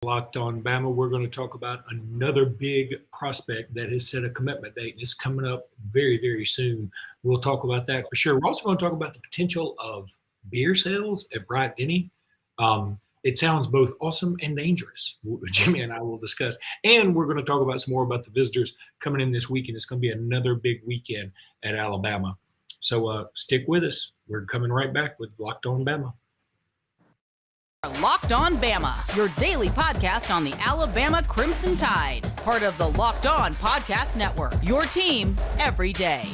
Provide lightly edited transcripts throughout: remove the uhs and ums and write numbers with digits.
Locked On Bama. We're going to talk about another big prospect that has set a commitment date, and it's coming up very, very soon. We'll talk about that for sure. We're also going to talk about the potential of beer sales at Bryant Denny. It sounds both awesome and dangerous. Jimmy and I will discuss. And we're going to talk about some more about the visitors coming in this weekend. It's going to be another big weekend at Alabama. So stick with us. We're coming right back with Locked On Bama. Locked On Bama, your daily podcast on the Alabama Crimson Tide. Part of the Locked On Podcast Network, your team every day.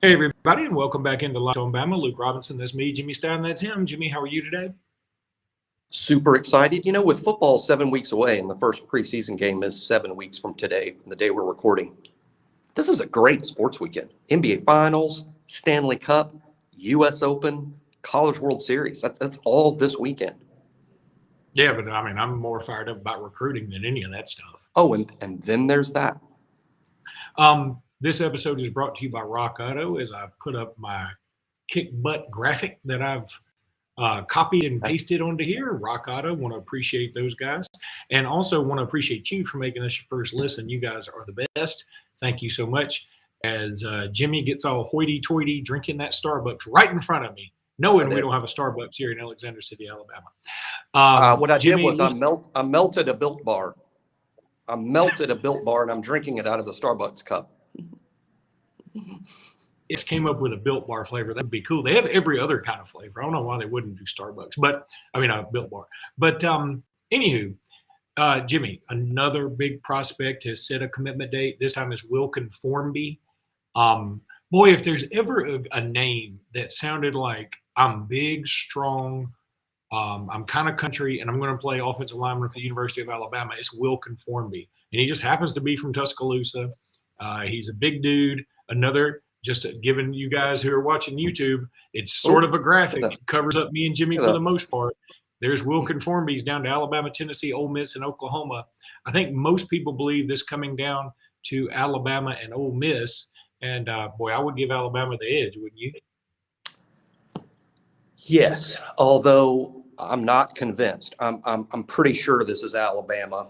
Hey, everybody, and welcome back into Locked On Bama. Luke Robinson, that's me. Jimmy Stein, that's him. Jimmy, how are you today? Super excited. You know, with football 7 weeks away and the first preseason game is 7 weeks from today, from the day we're recording, this is a great sports weekend. NBA Finals, Stanley Cup, U.S. Open, College World Series. That's all this weekend. Yeah, but I mean, I'm more fired up about recruiting than any of that stuff. Oh, and then there's that. This episode is brought to you by Rock Auto as I put up my kick butt graphic that I've copied and pasted onto here. Rock Auto, want to appreciate those guys. And also want to appreciate you for making us your first listen. You guys are the best. Thank you so much. As Jimmy gets all hoity-toity drinking that Starbucks right in front of me, knowing we don't have a Starbucks here in Alexander City, Alabama. What I Jimmy, did was I melted a Built Bar. I melted a Built Bar, and I'm drinking it out of the Starbucks cup. It came up with a Built Bar flavor. That would be cool. They have every other kind of flavor. I don't know why they wouldn't do Starbucks, but I mean, a Built Bar. But anywho, Jimmy, another big prospect has set a commitment date. This time it's Wilkin Formby. Boy, if there's ever a name that sounded like I'm big, strong, I'm kind of country, and I'm going to play offensive lineman for the University of Alabama, it's Wilkin Formby. And he just happens to be from Tuscaloosa. He's a big dude. Another, just giving you guys who are watching YouTube, it's sort of a graphic. It covers up me and Jimmy for the most part. There's Wilkin Formby. He's down to Alabama, Tennessee, Ole Miss, and Oklahoma. I think most people believe this coming down to Alabama and Ole Miss. And, boy, I would give Alabama the edge, wouldn't you? Yes, although I'm not convinced. I'm pretty sure this is Alabama,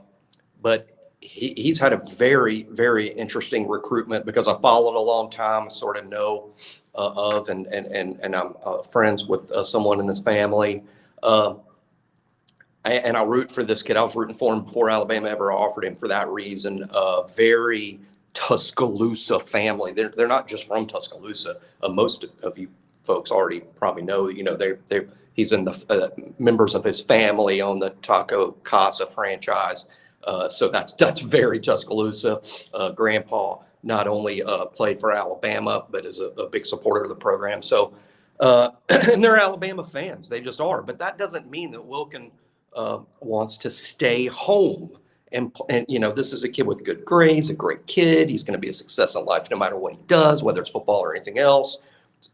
but he's had a very, very interesting recruitment because I followed a long time, sort of know of, and I'm friends with someone in his family. And I root for this kid. I was rooting for him before Alabama ever offered him for that reason. Very Tuscaloosa family. They're not just from Tuscaloosa. Most of you folks already probably know, he's in the members of his family on the Taco Casa franchise. So that's very Tuscaloosa. Grandpa not only played for Alabama, but is a big supporter of the program. So, and they're Alabama fans. They just are. But that doesn't mean that Wilkin wants to stay home. And this is a kid with good grades, a great kid. He's going to be a success in life no matter what he does, whether it's football or anything else.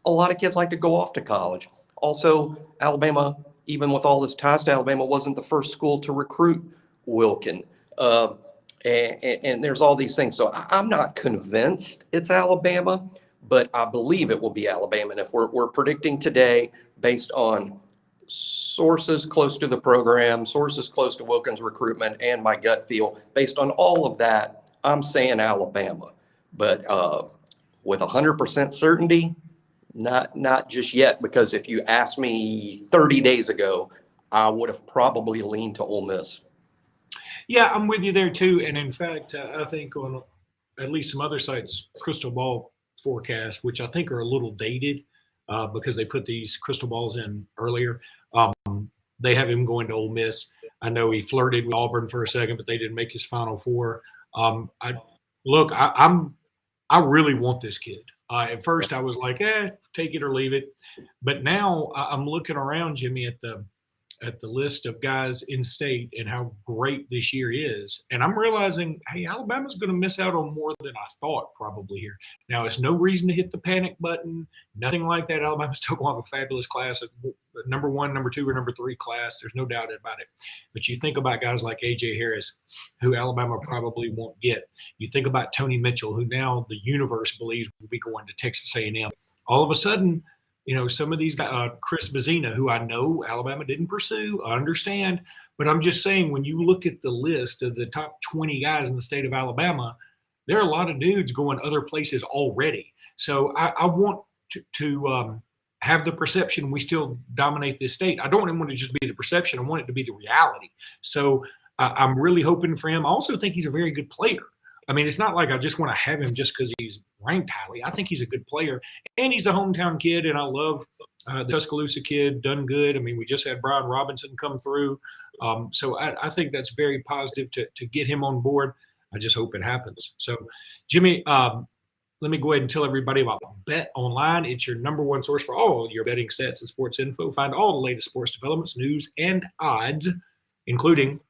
A lot of kids like to go off to college. Also, Alabama, even with all this ties to Alabama, wasn't the first school to recruit Wilkin. And there's all these things. So I'm not convinced it's Alabama, but I believe it will be Alabama. And if we're predicting today based on sources close to the program, sources close to Wilkin's recruitment, and my gut feel, based on all of that, I'm saying Alabama. But with 100% certainty, not just yet, because if you asked me 30 days ago, I would have probably leaned to Ole Miss. Yeah, I'm with you there too. And in fact, I think on at least some other sites, crystal ball forecasts, which I think are a little dated because they put these crystal balls in earlier, they have him going to Ole Miss. I know he flirted with Auburn for a second, but they didn't make his Final Four. I really want this kid. At first, I was like, take it or leave it. But now I'm looking around, Jimmy, at the list of guys in state and how great this year is. And I'm realizing, hey, Alabama's going to miss out on more than I thought probably here. Now, it's no reason to hit the panic button, nothing like that. Alabama still will have a fabulous class number one, number two, or number three class. There's no doubt about it. But you think about guys like A.J. Harris, who Alabama probably won't get. You think about Tony Mitchell, who now the universe believes will be going to Texas A&M. All of a sudden, some of these guys, Chris Vizina, who I know Alabama didn't pursue, I understand. But I'm just saying, when you look at the list of the top 20 guys in the state of Alabama, there are a lot of dudes going other places already. So I want to have the perception we still dominate this state. I don't want it to just be the perception. I want it to be the reality. So I'm really hoping for him. I also think he's a very good player. I mean, it's not like I just want to have him just because he's ranked highly. I think he's a good player, and he's a hometown kid, and I love the Tuscaloosa kid, done good. I mean, we just had Brian Robinson come through. So I think that's very positive to get him on board. I just hope it happens. So, Jimmy, let me go ahead and tell everybody about Bet Online. It's your number one source for all your betting stats and sports info. Find all the latest sports developments, news, and odds, including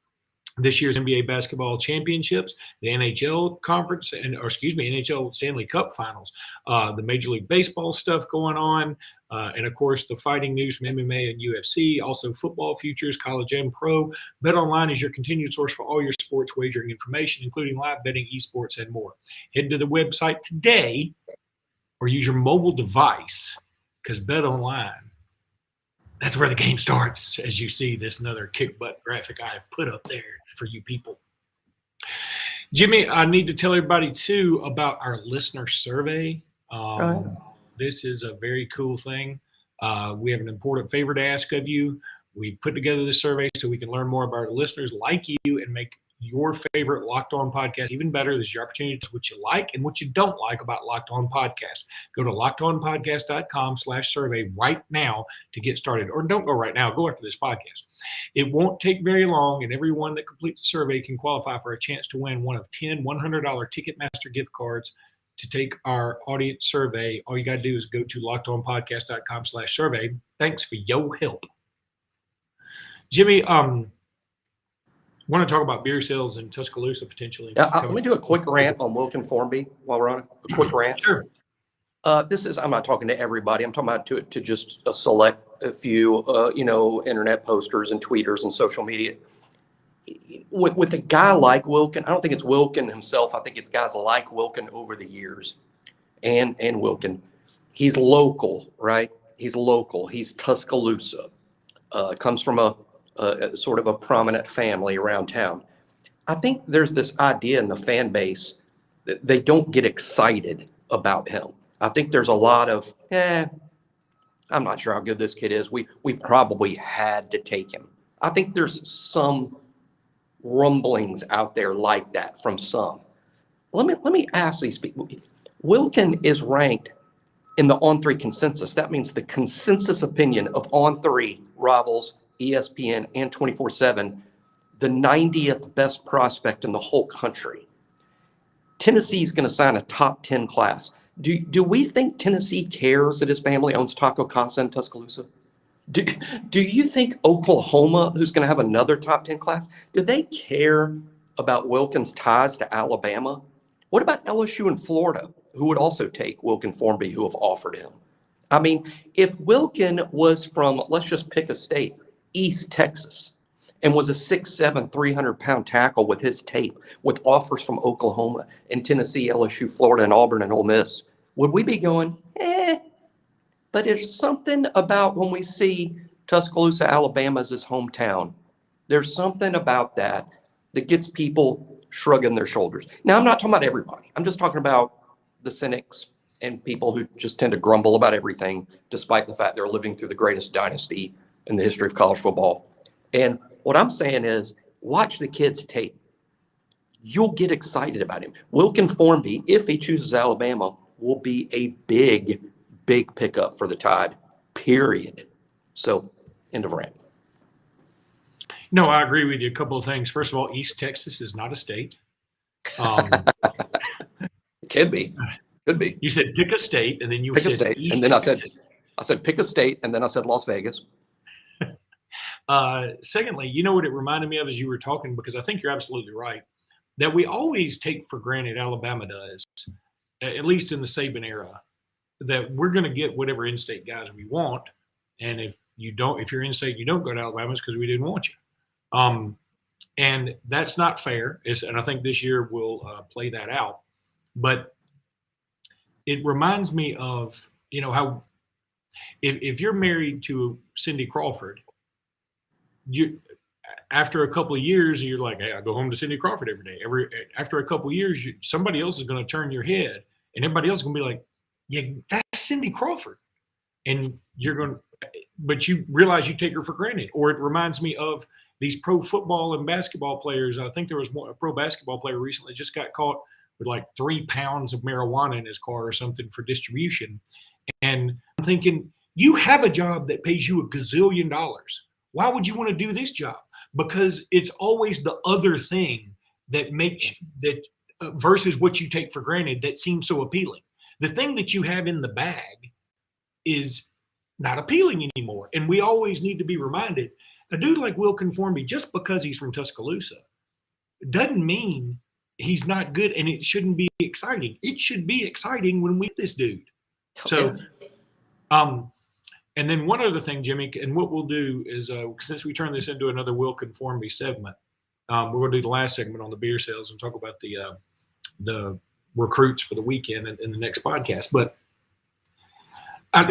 this year's NBA basketball championships, the NHL conference, NHL Stanley Cup finals, the Major League Baseball stuff going on, and of course the fighting news from MMA and UFC, also football futures, college and pro. BetOnline is your continued source for all your sports wagering information, including live betting, esports, and more. Head to the website today or use your mobile device, because BetOnline, that's where the game starts, as you see this another kick butt graphic I have put up there for you people. Jimmy, I need to tell everybody, too, about our listener survey. This is a very cool thing. We have an important favor to ask of you. We put together this survey so we can learn more about our listeners like you and make your favorite Locked On podcast even better. This is your opportunity to what you like and what you don't like about Locked On Podcast. Go to lockedonpodcast.com/survey right now to get started. Or don't go right now. Go after this podcast. It won't take very long, and everyone that completes the survey can qualify for a chance to win one of 10 $100 Ticketmaster gift cards to take our audience survey. All you got to do is go to lockedonpodcast.com/survey. Thanks for your help. Jimmy, want to talk about beer sales in Tuscaloosa potentially? Let me do a quick rant on Wilkin Formby while we're on it. A quick rant. Sure. I'm not talking to everybody. I'm talking about to just a select a few, internet posters and tweeters and social media. With a guy like Wilkin, I don't think it's Wilkin himself. I think it's guys like Wilkin over the years, and Wilkin. He's local, right? He's local. He's Tuscaloosa. Comes from a sort of a prominent family around town. I think there's this idea in the fan base that they don't get excited about him. I think there's a lot of, I'm not sure how good this kid is. We probably had to take him. I think there's some rumblings out there like that from some. Let me ask these people. Wilkin is ranked in the On3 consensus. That means the consensus opinion of On3, Rivals, ESPN, and 24/7, the 90th best prospect in the whole country. Tennessee's going to sign a top 10 class. Do we think Tennessee cares that his family owns Taco Casa in Tuscaloosa? Do you think Oklahoma, who's going to have another top 10 class, do they care about Wilkin's ties to Alabama? What about LSU and Florida, who would also take Wilkin Formby, who have offered him? I mean, if Wilkin was from, let's just pick a state, East Texas, and was a 6'7", 300-pound tackle with his tape, with offers from Oklahoma and Tennessee, LSU, Florida, and Auburn and Ole Miss, would we be going, But there's something about when we see Tuscaloosa, Alabama as his hometown, there's something about that gets people shrugging their shoulders. Now, I'm not talking about everybody. I'm just talking about the cynics and people who just tend to grumble about everything, despite the fact they're living through the greatest dynasty in the history of college football. And what I'm saying is, watch the kid's tape. You'll get excited about him. Wilkin Formby, if he chooses Alabama, will be a big pickup for the Tide, period. So, end of rant. No, I agree with you. A couple of things. First of all, East Texas is not a state. It could be. Could be. You said pick a state, and then you pick said a state, East and then Texas. I said pick a state, and then I said Las Vegas. Secondly, you know what it reminded me of as you were talking, because I think you're absolutely right, that we always take for granted, Alabama does, at least in the Saban era, that we're going to get whatever in-state guys we want. And if if you're in state, you don't go to Alabama because we didn't want you. And that's not fair. And I think this year we'll play that out. But it reminds me of, how if you're married to Cindy Crawford, after a couple of years, you're like, hey, I go home to Cindy Crawford every day. After a couple of years, somebody else is going to turn your head, and everybody else is going to be like, yeah, that's Cindy Crawford. And but you realize you take her for granted. Or it reminds me of these pro football and basketball players. I think there was a pro basketball player recently just got caught with like 3 pounds of marijuana in his car or something for distribution. And I'm thinking, you have a job that pays you $1 gazillion. Why would you want to do this job? Because it's always the other thing that makes that versus what you take for granted that seems so appealing. The thing that you have in the bag is not appealing anymore. And we always need to be reminded, a dude like Will Conformi, just because he's from Tuscaloosa, doesn't mean he's not good, and it shouldn't be exciting. It should be exciting when we get this dude. So, and then one other thing, Jimmy, and what we'll do is, since we turn this into another Will Conformi segment, we're going to do the last segment on the beer sales and talk about the recruits for the weekend in the next podcast. But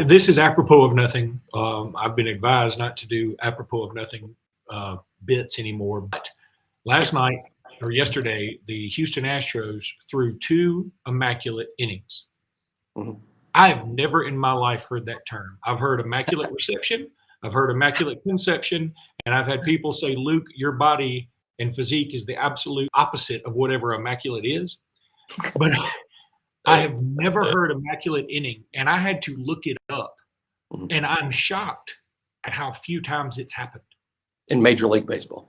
this is apropos of nothing. I've been advised not to do apropos of nothing bits anymore. But last night or yesterday, the Houston Astros threw 2 immaculate innings. Mm-hmm. I have never in my life heard that term. I've heard immaculate reception. I've heard immaculate conception. And I've had people say, Luke, your body and physique is the absolute opposite of whatever immaculate is. But I have never heard immaculate inning, and I had to look it up. And I'm shocked at how few times it's happened. In Major League Baseball.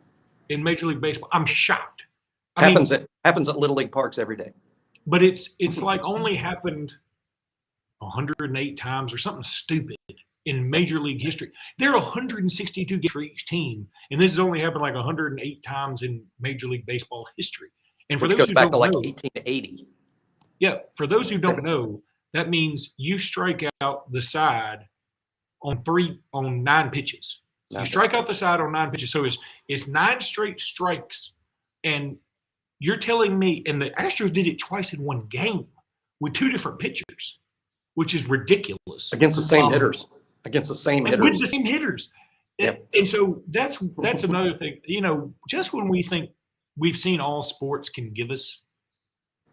In Major League Baseball. I'm shocked. Happens at Little League parks every day. But it's like only happened 108 times or something stupid in Major League history. There are 162 games for each team, and this has only happened like 108 times in Major League Baseball history. And for Which those goes back to like know, 1880. Yeah, for those who don't know, that means you strike out the side on 9 pitches. You strike out the side on 9 pitches. So it's 9 straight strikes. And you're telling me, and the Astros did it twice in one game with 2 different pitchers, which is ridiculous. Against the same hitters. With the same hitters. Yep. And so that's another thing. Just when we think we've seen all sports can give us,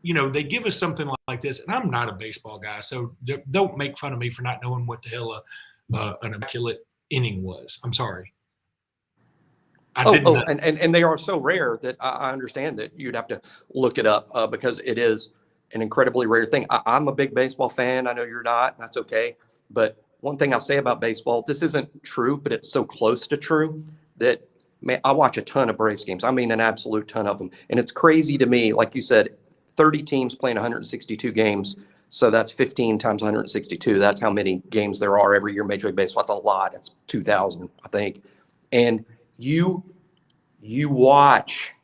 they give us something like this. And I'm not a baseball guy, so don't make fun of me for not knowing what the hell an immaculate inning was. I'm sorry. And they are so rare that I understand that you'd have to look it up because it is an incredibly rare thing. I'm a big baseball fan. I know you're not. That's okay. But one thing I'll say about baseball, this isn't true, but it's so close to true that, man, I watch a ton of Braves games. I mean, an absolute ton of them. And it's crazy to me, like you said, 30 teams playing 162 games. So that's 15 times 162. That's how many games there are every year in Major League Baseball. That's a lot. It's 2,000, I think. And you watch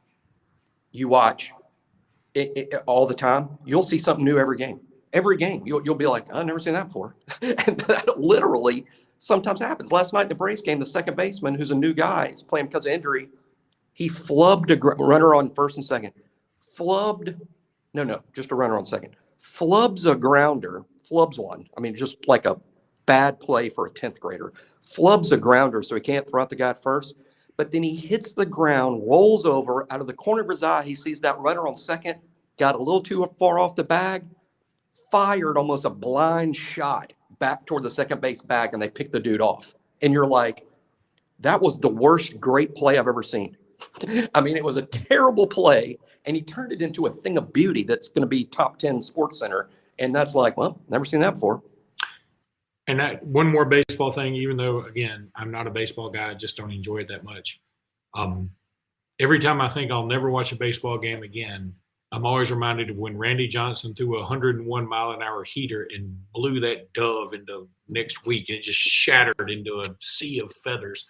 it all the time. You'll see something new every game. Every game, you'll be like, I've never seen that before. And that literally sometimes happens. Last night, the Braves game, the second baseman, who's a new guy, he's playing because of injury. He flubbed a runner on first and second. Just a runner on second. Flubs a grounder. Flubs one. I mean, just like a bad play for a 10th grader. Flubs a grounder, so he can't throw out the guy at first. But then he hits the ground, rolls over. Out of the corner of his eye, he sees that runner on second, got a little too far off the bag, fired almost a blind shot back toward the second base bag, and they picked the dude off. And you're like, that was the worst great play I've ever seen. I mean, it was a terrible play, and he turned it into a thing of beauty that's going to be top 10 Sports Center. And that's like, well, never seen that before. And that one more baseball thing, even though, again, I'm not a baseball guy, I just don't enjoy it that much. Every time I think I'll never watch a baseball game again, I'm always reminded of when Randy Johnson threw a 101-mile-an-hour heater and blew that dove into next week. And it just shattered into a sea of feathers.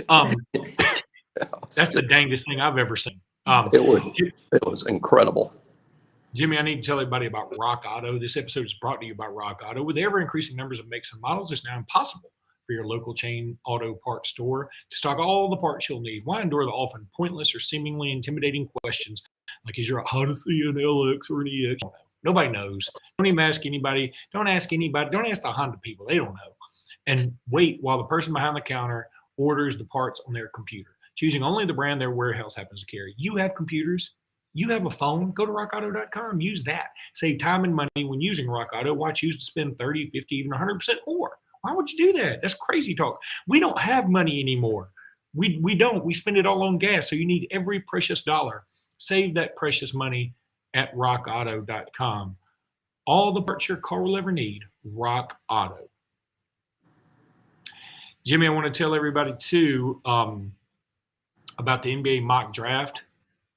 That's the dangest thing I've ever seen. It was incredible. Jimmy, I need to tell everybody about Rock Auto. This episode is brought to you by Rock Auto. With the ever-increasing numbers of makes and models, it's now impossible for your local chain auto parts store to stock all the parts you'll need. Why endure the often pointless or seemingly intimidating questions like, is your how to see an LX or an EX? Nobody knows. Don't even ask anybody. Don't ask anybody. Don't ask the Honda people. They don't know. And wait while the person behind the counter orders the parts on their computer, choosing only the brand their warehouse happens to carry. You have computers. You have a phone. Go to rockauto.com. Use that. Save time and money when using Rock Auto. Why choose to spend 30, 50, even 100% more? Why would you do that? That's crazy talk. We don't have money anymore. We don't. We spend it all on gas. So you need every precious dollar. Save that precious money at rockauto.com. All the parts your car will ever need. Rock Auto. Jimmy, I want to tell everybody too about the NBA mock draft.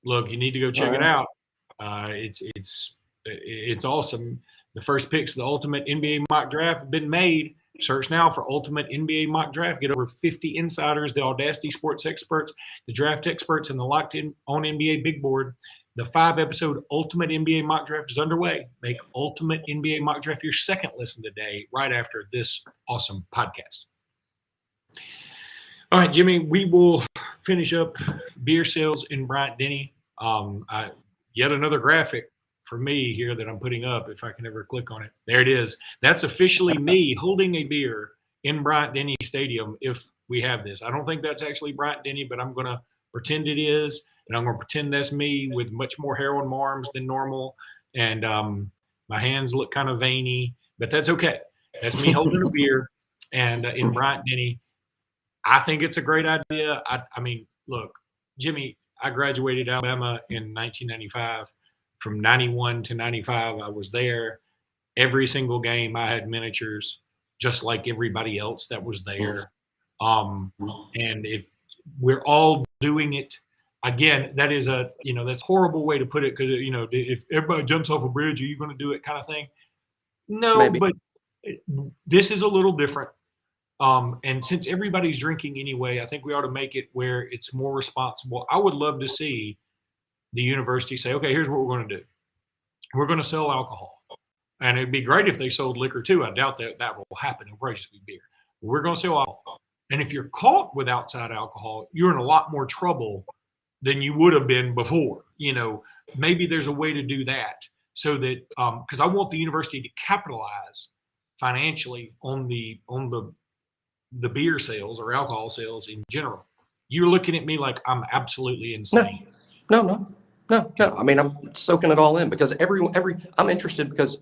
Look, you need to go check it out. It's awesome. The first picks of the Ultimate NBA mock draft have been made. Search now for Ultimate NBA mock draft. Get over 50 insiders, the Audacity sports experts, the draft experts, and the Locked In on NBA big board. The 5-episode Ultimate NBA mock draft is underway. Make Ultimate NBA mock draft your second listen today, right after this awesome podcast. All right, Jimmy, we will finish up beer sales in Bryant-Denny. Yet another graphic for me here that I'm putting up, if I can ever click on it. There it is. That's officially me holding a beer in Bryant-Denny Stadium if we have this. I don't think that's actually Bryant-Denny, but I'm going to pretend it is, and I'm going to pretend that's me with much more hair on my arms than normal, and my hands look kind of veiny, but that's okay. That's me holding a beer and in Bryant-Denny. I think it's a great idea. I mean, look, Jimmy, I graduated Alabama in 1995. From 91 to 95, I was there. Every single game, I had miniatures, just like everybody else that was there. And if we're all doing it, again, that is that's a horrible way to put it, because, if everybody jumps off a bridge, are you going to do it kind of thing? No, maybe. But this is a little different. And since everybody's drinking anyway, I think we ought to make it where it's more responsible. I would love to see the university say, okay, here's what we're going to do. We're going to sell alcohol. And it'd be great if they sold liquor too. I doubt that will happen. It'll probably just be beer. But we're going to sell alcohol. And if you're caught with outside alcohol, you're in a lot more trouble than you would have been before. Maybe there's a way to do that so that, because I want the university to capitalize financially on the beer sales or alcohol sales in general. You're looking at me like I'm absolutely insane. No. I mean, I'm soaking it all in because I'm interested because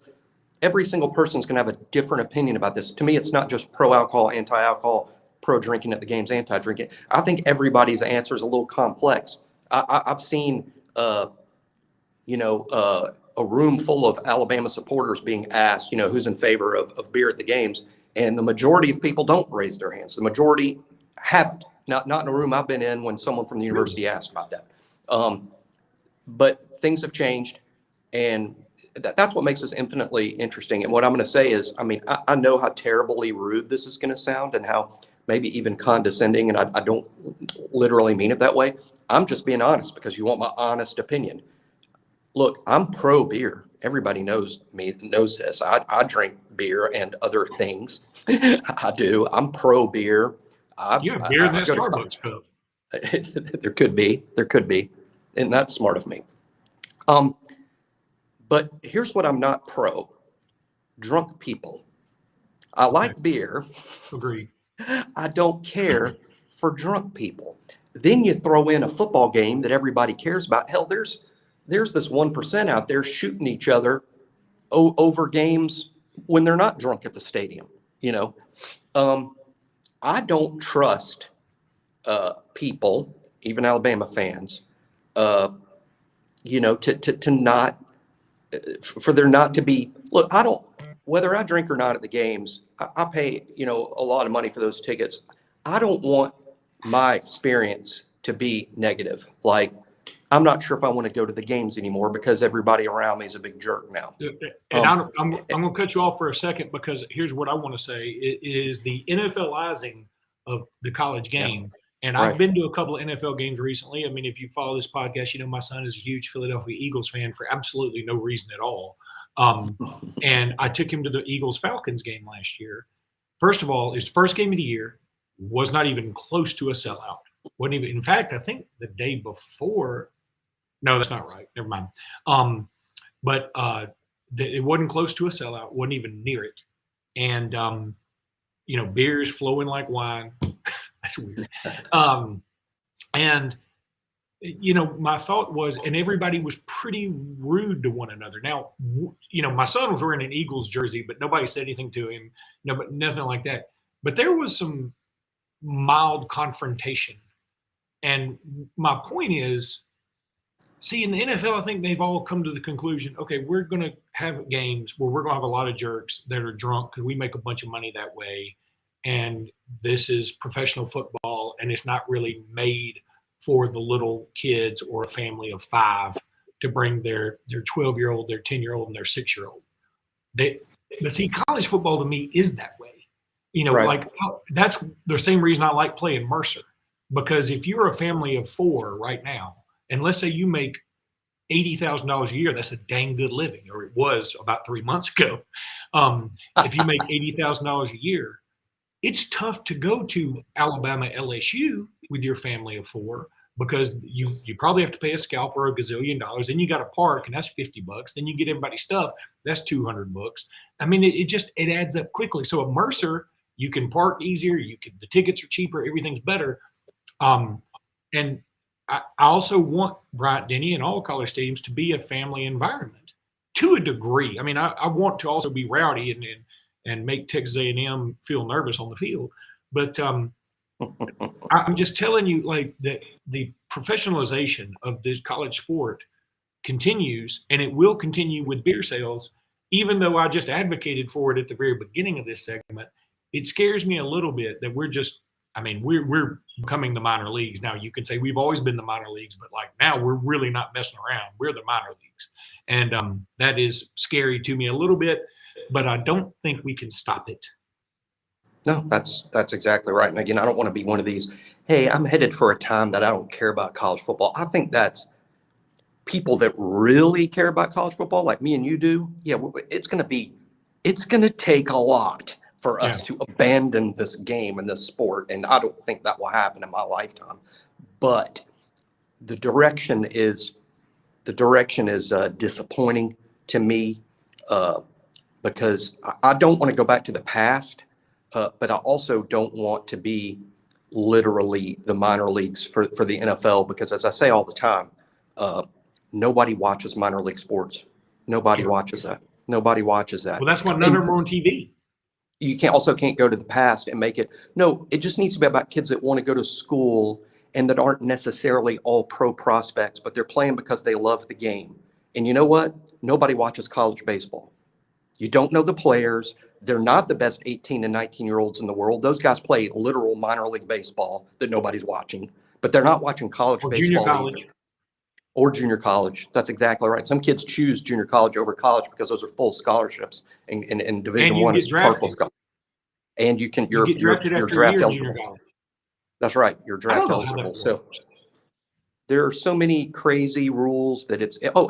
every single person's going to have a different opinion about this. To me, it's not just pro-alcohol, anti-alcohol, pro-drinking at the games, anti-drinking. I think everybody's answer is a little complex. I've seen, a room full of Alabama supporters being asked, who's in favor of beer at the games. And the majority of people don't raise their hands. The majority haven't. Not in a room I've been in when someone from the university asked about that. But things have changed, and that's what makes this infinitely interesting. And what I'm going to say is, I know how terribly rude this is going to sound and how maybe even condescending, and I don't literally mean it that way. I'm just being honest because you want my honest opinion. Look, I'm pro beer. Everybody knows this. I drink beer and other things. I do. I'm pro beer. You have beer in that Starbucks cup. There could be. And that's smart of me. But here's what I'm not pro. Drunk people. I like beer. Agreed. I don't care for drunk people. Then you throw in a football game that everybody cares about. Hell, there's this 1% out there shooting each other over games when they're not drunk at the stadium. I don't trust people, even Alabama fans, to not, for there not to be, look, whether I drink or not at the games, I pay, a lot of money for those tickets. I don't want my experience to be negative. Like, I'm not sure if I want to go to the games anymore because everybody around me is a big jerk now. And I'm going to cut you off for a second because here's what I want to say is the NFLizing of the college game. Yeah. And I've been to a couple of NFL games recently. I mean, if you follow this podcast, my son is a huge Philadelphia Eagles fan for absolutely no reason at all. And I took him to the Eagles-Falcons game last year. First of all, it's the first game of the year, was not even close to a sellout. Wasn't even. In fact, I think the day before. No, that's not right. Never mind. But it wasn't close to a sellout. Wasn't even near it. And beers flowing like wine. That's weird. And my thought was, and everybody was pretty rude to one another. Now, my son was wearing an Eagles jersey, but nobody said anything to him. No, but nothing like that. But there was some mild confrontation. And my point is, see, in the NFL, I think they've all come to the conclusion, okay, we're going to have games where we're going to have a lot of jerks that are drunk because we make a bunch of money that way. And this is professional football, and it's not really made for the little kids or a family of 5 to bring their 12-year-old, their 10-year-old, and their 6-year-old. But see, college football to me is that way. Right. Like that's the same reason I like playing Mercer. Because if you're a family of 4 right now, and let's say you make $80,000 a year, that's a dang good living, or it was about 3 months ago. If you make $80,000 a year, it's tough to go to Alabama, LSU with your family of 4 because you probably have to pay a scalper a gazillion dollars. Then you got to park, and that's $50. Then you get everybody's stuff, that's $200. I mean, it adds up quickly. So at Mercer, you can park easier. The tickets are cheaper. Everything's better. And I also want Bryant-Denny and all college stadiums to be a family environment to a degree. I mean, I want to also be rowdy and make Texas A&M feel nervous on the field. But I'm just telling you, like, that the professionalization of this college sport continues, and it will continue with beer sales, even though I just advocated for it at the very beginning of this segment. It scares me a little bit that we're becoming the minor leagues. Now, you can say we've always been the minor leagues, but like now we're really not messing around. We're the minor leagues. And that is scary to me a little bit, but I don't think we can stop it. No, that's exactly right. And again, I don't want to be one of these, hey, I'm headed for a time that I don't care about college football. I think that's people that really care about college football, like me and you do. Yeah, it's going to take a lot for us to abandon this game and this sport. And I don't think that will happen in my lifetime. But the direction is disappointing to me because I don't want to go back to the past, but I also don't want to be literally the minor leagues for the NFL because, as I say all the time, nobody watches minor league sports. Nobody watches that. Nobody watches that. Well, that's why none of them are on TV. You can't go to the past and make it. No, it just needs to be about kids that want to go to school and that aren't necessarily all pro prospects, but they're playing because they love the game. And you know what? Nobody watches college baseball. You don't know the players. They're not the best 18 and 19-year-olds in the world. Those guys play literal minor league baseball that nobody's watching, but they're not watching college baseball junior college. either. Or junior college. That's exactly right. Some kids choose junior college over college because those are full scholarships and Division I is partial scholarship. And you're drafted eligible. That's right. You're draft eligible. So there are so many crazy rules that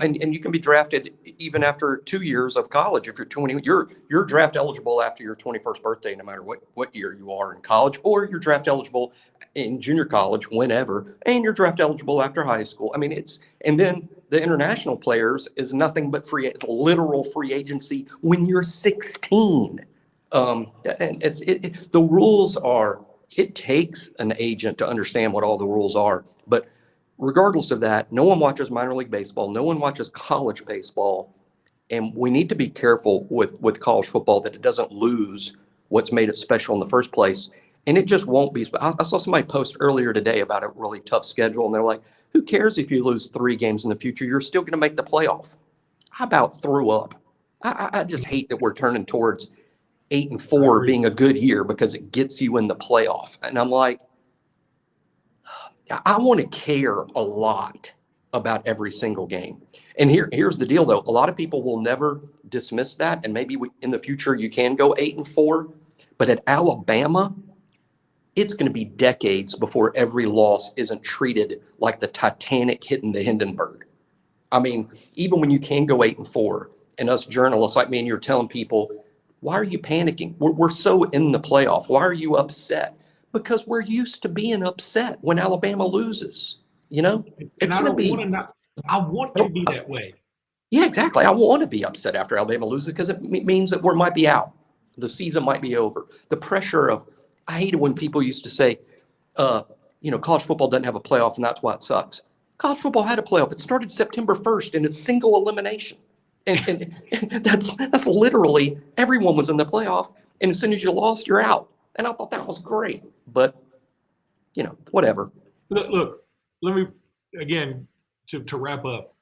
and you can be drafted even after 2 years of college. If you're 20, you're draft eligible after your 21st birthday, no matter what year you are in college, or you're draft eligible in junior college whenever, and you're draft eligible after high school. I mean, and then the international players is nothing but literal free agency when you're 16. And the rules are, it takes an agent to understand what all the rules are, but regardless of that, no one watches minor league baseball. No one watches college baseball. And we need to be careful with college football that it doesn't lose what's made it special in the first place. And it just won't be. I saw somebody post earlier today about a really tough schedule. And they're like, who cares if you lose 3 games in the future? You're still going to make the playoff. I about threw up. I just hate that we're turning towards 8-4 being a good year because it gets you in the playoff. And I'm like, I want to care a lot about every single game. And here's the deal, though. A lot of people will never dismiss that. And maybe in the future you can go 8-4. But at Alabama, it's going to be decades before every loss isn't treated like the Titanic hitting the Hindenburg. I mean, even when you can go 8-4, and us journalists like me and you're telling people Why are you panicking? We're so in the playoff. Why are you upset? Because we're used to being upset when Alabama loses. And It's I going to don't be. want to not. I want to be that way. Yeah, exactly. I want to be upset after Alabama loses because it means that we might be out. The season might be over. The pressure of, I hated when people used to say, college football doesn't have a playoff and that's why it sucks. College football had a playoff. It started September 1st and it's single elimination. And that's literally everyone was in the playoff. And as soon as you lost, you're out. And I thought that was great. But, whatever. Look, let me, again, to wrap up.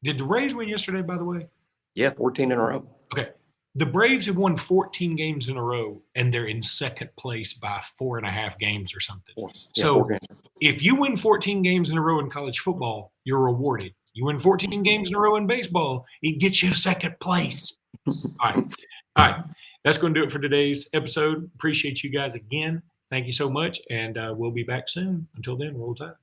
Did the Braves win yesterday, by the way? Yeah, 14 in a row. Okay. The Braves have won 14 games in a row, and they're in second place by 4.5 games or something. So if you win 14 games in a row in college football, you're rewarded. You win 14 games in a row in baseball, it gets you second place. All right. That's going to do it for today's episode. Appreciate you guys again. Thank you so much, and we'll be back soon. Until then, roll tide.